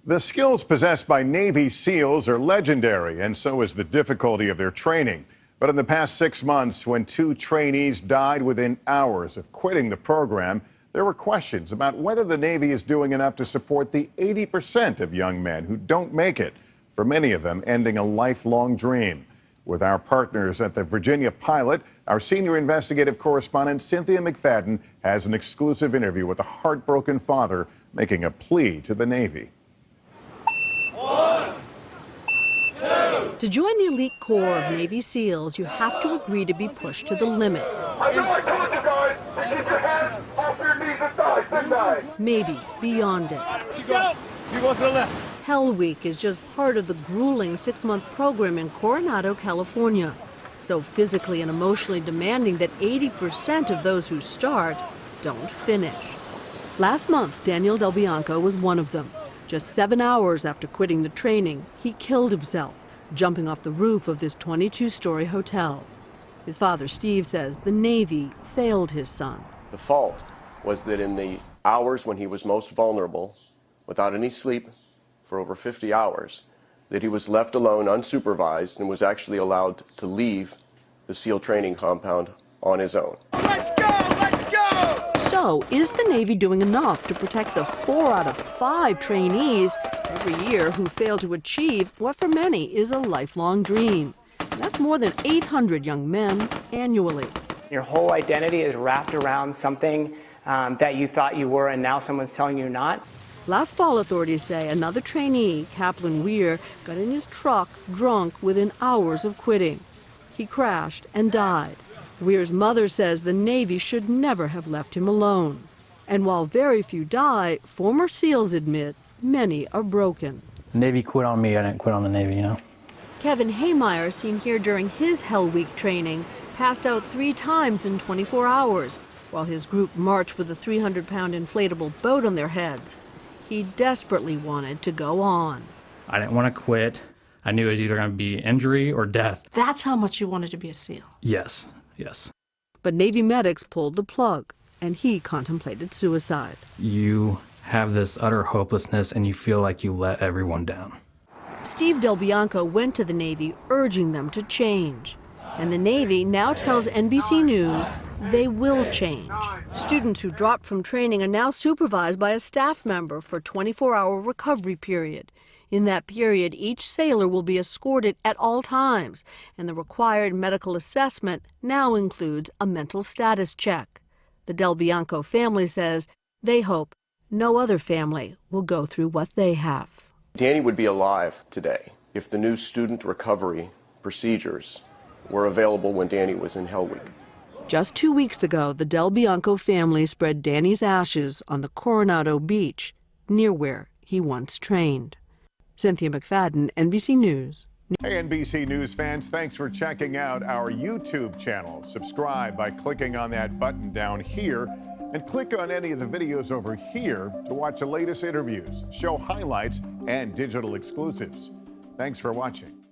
The skills possessed by Navy SEALs are legendary, and so is the difficulty of their training. But in the past 6 months, when 2 trainees died within hours of quitting the program, there were questions about whether the Navy is doing enough to support the 80% of young men who don't make it, for many of them ending a lifelong dream. With our partners at the Virginia Pilot, our senior investigative correspondent Cynthia McFadden has an exclusive interview with a heartbroken father making a plea to the Navy. To join the elite corps of Navy SEALs, you have to agree to be pushed to the limit. I know I told you guys to keep your hands off your knees and thighs, didn't I? Maybe beyond it. You go to the left. Hell Week is just part of the grueling 6-month program in Coronado, California. So physically and emotionally demanding that 80% of those who start don't finish. Last month, Daniel DelBianco was one of them. Just 7 hours after quitting the training, he killed himself, jumping off the roof of this 22-story hotel. His father, Steve, says the Navy failed his son. The fault was that in the hours when he was most vulnerable, without any sleep for over 50 hours, that he was left alone unsupervised and was actually allowed to leave the SEAL training compound on his own. Let's go! Let's go! So, is the Navy doing enough to protect the 4 out of 5 trainees every year who fail to achieve what for many is a lifelong dream? And that's more than 800 young men annually. Your whole identity is wrapped around something that you thought you were, and now someone's telling you not. Last fall, authorities say another trainee, Kaplan Weir, got in his truck drunk within hours of quitting. He crashed and died. Weir's mother says the Navy should never have left him alone. And while very few die, former SEALs admit many are broken. The Navy quit on me, I didn't quit on the Navy, you know. Kevin Haymeyer, seen here during his Hell Week training, passed out 3 times in 24 hours, while his group marched with a 300-pound inflatable boat on their heads. He desperately wanted to go on. I didn't want to quit. I knew it was either going to be injury or death. That's how much you wanted to be a SEAL? Yes, yes. But Navy medics pulled the plug, and he contemplated suicide. You have this utter hopelessness, and you feel like you let everyone down. Steve DelBianco went to the Navy urging them to change. And the Navy now tells NBC News they will change. Students who dropped from training are now supervised by a staff member for a 24-hour recovery period. In that period, each sailor will be escorted at all times, and the required medical assessment now includes a mental status check. The DelBianco family says they hope no other family will go through what they have. Danny would be alive today if the new student recovery procedures were available when Danny was in Hell Week. Just 2 weeks ago, the DelBianco family spread Danny's ashes on the Coronado beach, near where he once trained. Cynthia McFadden, NBC News. Hey, NBC News fans, thanks for checking out our YouTube channel. Subscribe by clicking on that button down here, and click on any of the videos over here to watch the latest interviews, show highlights, and digital exclusives. Thanks for watching.